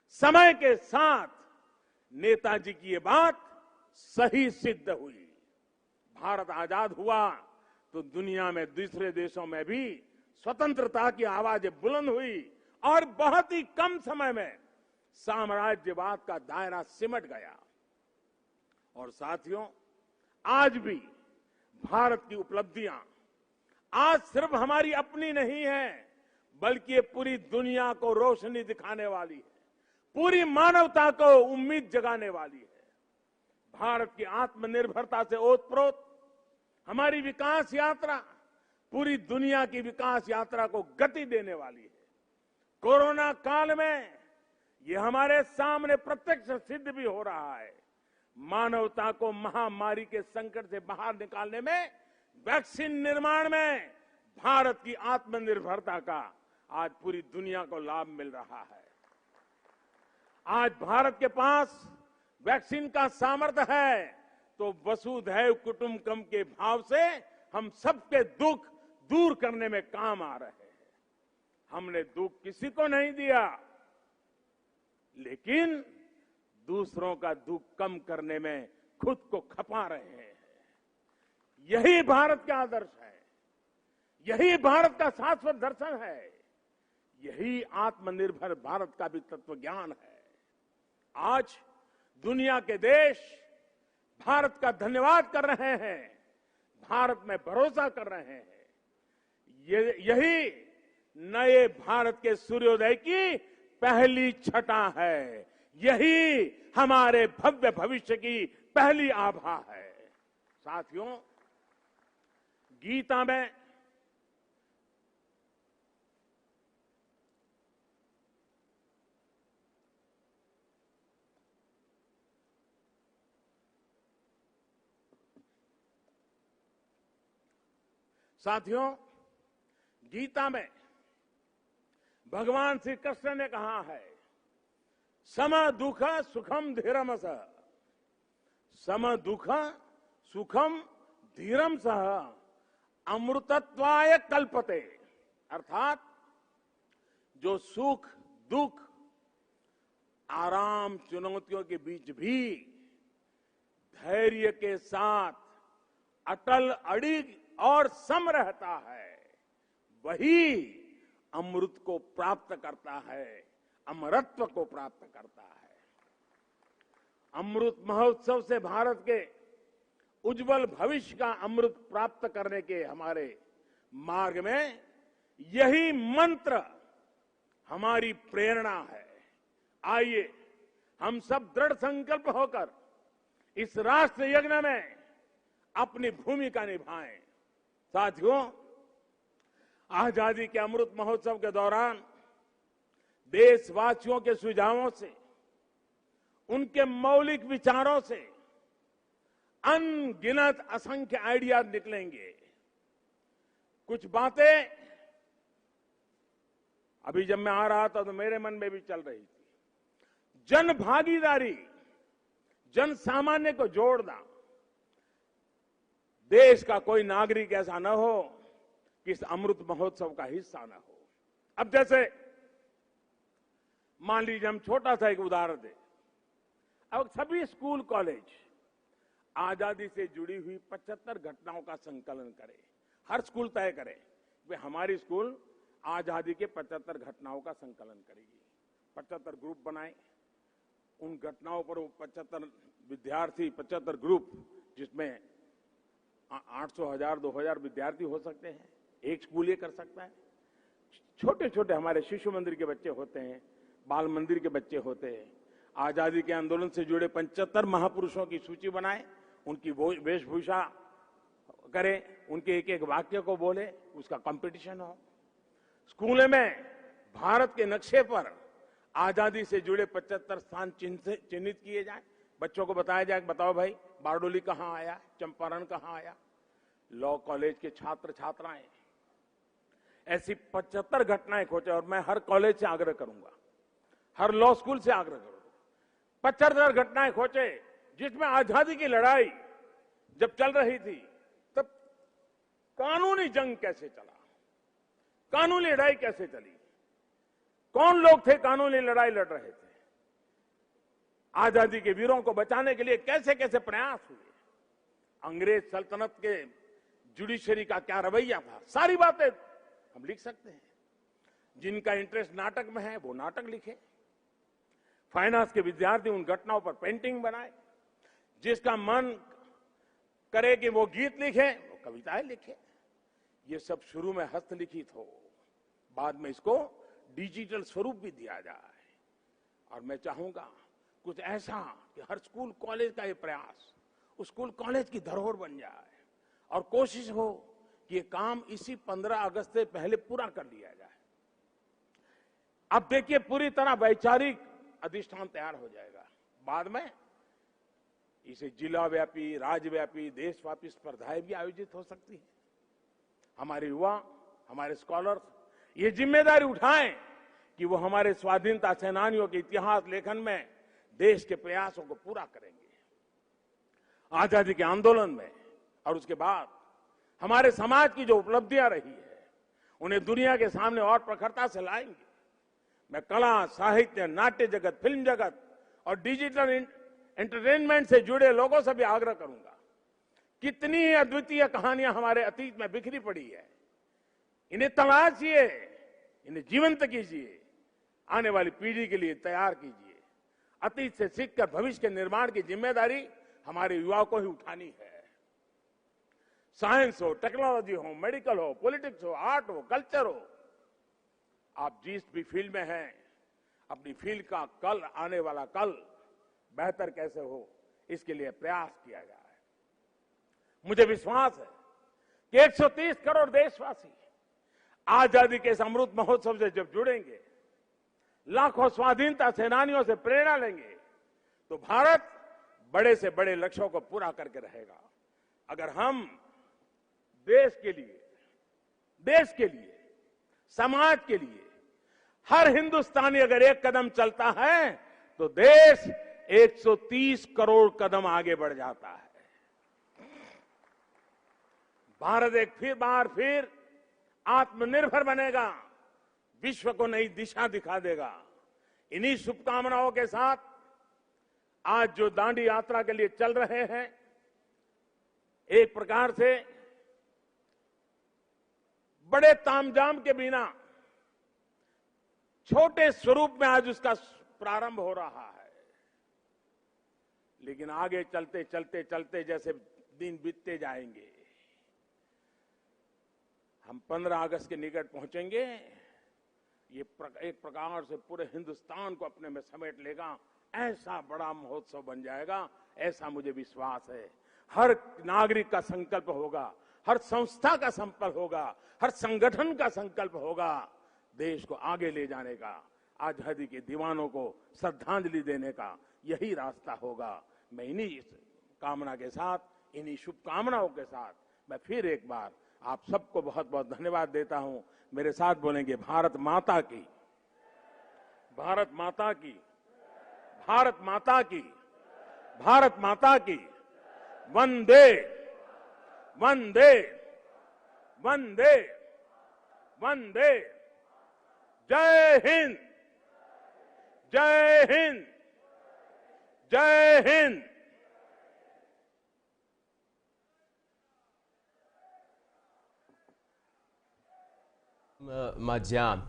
समय के साथ नेताजी की ये बात सही सिद्ध हुई। भारत आजाद हुआ तो दुनिया में दूसरे देशों में भी स्वतंत्रता की आवाजें बुलंद हुई और बहुत ही कम समय में साम्राज्यवाद का दायरा सिमट गया। और साथियों, आज भी भारत की उपलब्धियां आज सिर्फ हमारी अपनी नहीं है, बल्कि ये पूरी दुनिया को रोशनी दिखाने वाली है, पूरी मानवता को उम्मीद जगाने वाली है। भारत की आत्मनिर्भरता से ओतप्रोत हमारी विकास यात्रा पूरी दुनिया की विकास यात्रा को गति देने वाली है। कोरोना काल में ये हमारे सामने प्रत्यक्ष सिद्ध भी हो रहा है। मानवता को महामारी के संकट से बाहर निकालने में, वैक्सीन निर्माण में भारत की आत्मनिर्भरता का आज पूरी दुनिया को लाभ मिल रहा है। आज भारत के पास वैक्सीन का सामर्थ्य है तो वसुधैव कुटुंबकम के भाव से हम सबके दुख दूर करने में काम आ रहे हैं। हमने दुख किसी को नहीं दिया, लेकिन दूसरों का दुख कम करने में खुद को खपा रहे हैं। यही भारत का आदर्श है, यही भारत का शाश्वत दर्शन है, यही आत्मनिर्भर भारत का भी तत्व ज्ञान है। आज दुनिया के देश भारत का धन्यवाद कर रहे हैं, भारत में भरोसा कर रहे हैं। यही नए भारत के सूर्योदय की पहली छटा है, यही हमारे भव्य भविष्य की पहली आभा है। साथियों, गीता में भगवान श्री कृष्ण ने कहा है, सम दुख सुखम धीरम सह, सम दुख सुखम धीरम सह अमृतत्वाय कल्पते। अर्थात जो सुख दुख आराम चुनौतियों के बीच भी धैर्य के साथ अटल अड़िग और सम रहता है, वही अमृत को प्राप्त करता है, अमरत्व को प्राप्त करता है। अमृत महोत्सव से भारत के उज्जवल भविष्य का अमृत प्राप्त करने के हमारे मार्ग में यही मंत्र हमारी प्रेरणा है। आइए हम सब दृढ़ संकल्प होकर इस राष्ट्र यज्ञ में अपनी भूमिका निभाएं। साथियों, आजादी के अमृत महोत्सव के दौरान देशवासियों के सुझावों से, उनके मौलिक विचारों से अनगिनत असंख्य आइडिया निकलेंगे। कुछ बातें अभी जब मैं आ रहा था तो मेरे मन में भी चल रही थी। जन भागीदारी, जन सामान्य को जोड़ना। देश का कोई नागरिक ऐसा न हो कि इस अमृत महोत्सव का हिस्सा न हो। अब जैसे मान लीजिए हम छोटा सा एक उदाहरण दें। अब सभी स्कूल कॉलेज आजादी से जुड़ी हुई 75 घटनाओं का संकलन करें। हर स्कूल तय करे वे हमारी स्कूल आजादी के 75 घटनाओं का संकलन करेगी। 75 ग्रुप बनाए, उन घटनाओं पर वो 75 विद्यार्थी, 75 ग्रुप, जिसमें 800, 1000, 2000 विद्यार्थी हो सकते हैं। एक स्कूल ये कर सकता है। छोटे छोटे हमारे शिशु मंदिर के बच्चे होते हैं, बाल मंदिर के बच्चे होते हैं। आजादी के आंदोलन से जुड़े 75 महापुरुषों की सूची बनाए, उनकी वेशभूषा करें, उनके एक एक वाक्य को बोले, उसका कंपटीशन हो। स्कूल में भारत के नक्शे पर आजादी से जुड़े 75 स्थान चिन्हित किए जाए। बच्चों को बताया जाए, बताओ भाई बारडोली कहां आया, चंपारण कहां आया। लॉ कॉलेज के छात्र छात्राएं ऐसी 75 घटनाएं खोजे। और मैं हर कॉलेज से आग्रह करूंगा, हर लॉ स्कूल से आग्रह करूंगा, 75 घटनाएं खोजे जिसमें आजादी की लड़ाई जब चल रही थी तब कानूनी जंग कैसे चला, कानूनी लड़ाई कैसे चली, कौन लोग थे कानूनी लड़ाई लड़ रहे थे, आजादी के वीरों को बचाने के लिए कैसे कैसे प्रयास हुए, अंग्रेज सल्तनत के जुडिशरी का क्या रवैया था, सारी बातें हम लिख सकते हैं। जिनका इंटरेस्ट नाटक में है वो नाटक लिखे, फाइनेंस के विद्यार्थी उन घटनाओं पर पेंटिंग बनाए, जिसका मन करे कि वो गीत लिखे वो कविताएं लिखे। ये सब शुरू में हस्तलिखित हो, बाद में इसको डिजिटल स्वरूप भी दिया जाए। और मैं चाहूंगा कुछ ऐसा कि हर स्कूल कॉलेज का ये प्रयास उस स्कूल कॉलेज की धरोहर बन जाए और कोशिश हो कि ये काम इसी 15 अगस्त से पहले पूरा कर लिया जाए। अब देखिए पूरी तरह वैचारिक अधिष्ठान तैयार हो जाएगा, बाद में इसे जिला व्यापी, राज्यव्यापी, देशव्यापी स्पर्धाएं भी आयोजित हो सकती है। हमारे युवा, हमारे स्कॉलर्स ये जिम्मेदारी उठाएं कि वो हमारे स्वाधीनता सेनानियों के इतिहास लेखन में देश के प्रयासों को पूरा करेंगे। आजादी के आंदोलन में और उसके बाद हमारे समाज की जो उपलब्धियां रही है उन्हें दुनिया के सामने और प्रखरता से लाएंगे। मैं कला, साहित्य, नाट्य जगत, फिल्म जगत और डिजिटल एंटरटेनमेंट से जुड़े लोगों से भी आग्रह करूंगा, कितनी अद्वितीय कहानियां हमारे अतीत में बिखरी पड़ी है, इन्हें तलाशिए, इन्हें जीवंत कीजिए, आने वाली पीढ़ी के लिए तैयार कीजिए। अतीत से सीखकर भविष्य के निर्माण की जिम्मेदारी हमारे युवाओं को ही उठानी है। साइंस हो, टेक्नोलॉजी हो, मेडिकल हो, पॉलिटिक्स हो, आर्ट हो, कल्चर हो, आप जिस भी फील्ड में हैं, अपनी फील्ड का कल, आने वाला कल बेहतर कैसे हो, इसके लिए प्रयास किया जाए। मुझे विश्वास है कि 130 करोड़ देशवासी आजादी के इस अमृत महोत्सव से जब जुड़ेंगे, लाखों स्वाधीनता सेनानियों से प्रेरणा लेंगे, तो भारत बड़े से बड़े लक्ष्यों को पूरा करके रहेगा। अगर हम देश के लिए, समाज के लिए, हर हिंदुस्तानी अगर एक कदम चलता है तो देश 130 करोड़ कदम आगे बढ़ जाता है। भारत एक बार फिर आत्मनिर्भर बनेगा, विश्व को नई दिशा दिखा देगा। इन्हीं शुभकामनाओं के साथ आज जो दांडी यात्रा के लिए चल रहे हैं, एक प्रकार से बड़े तामझाम के बिना छोटे स्वरूप में आज उसका प्रारंभ हो रहा है, लेकिन आगे चलते चलते चलते जैसे दिन बीतते जाएंगे, हम 15 अगस्त के निकट पहुंचेंगे। ये एक प्रकार से पूरे हिंदुस्तान को अपने में समेट लेगा, ऐसा बड़ा महोत्सव बन जाएगा, ऐसा मुझे विश्वास है। हर नागरिक का संकल्प होगा, हर संस्था का संकल्प होगा, हर संगठन का संकल्प होगा, देश को आगे ले जाने का, आजादी के दीवानों को श्रद्धांजलि देने का यही रास्ता होगा। मैं इन्हीं कामना के साथ, इन्हीं शुभकामनाओं के साथ मैं फिर एक बार आप सबको बहुत बहुत धन्यवाद देता हूं। मेरे साथ बोलेंगे भारत माता की, भारत माता की, भारत माता की, भारत माता की, वंदे वंदे वंदे वंदे। जय हिंद, जय हिंद, जय हिंद। Madjan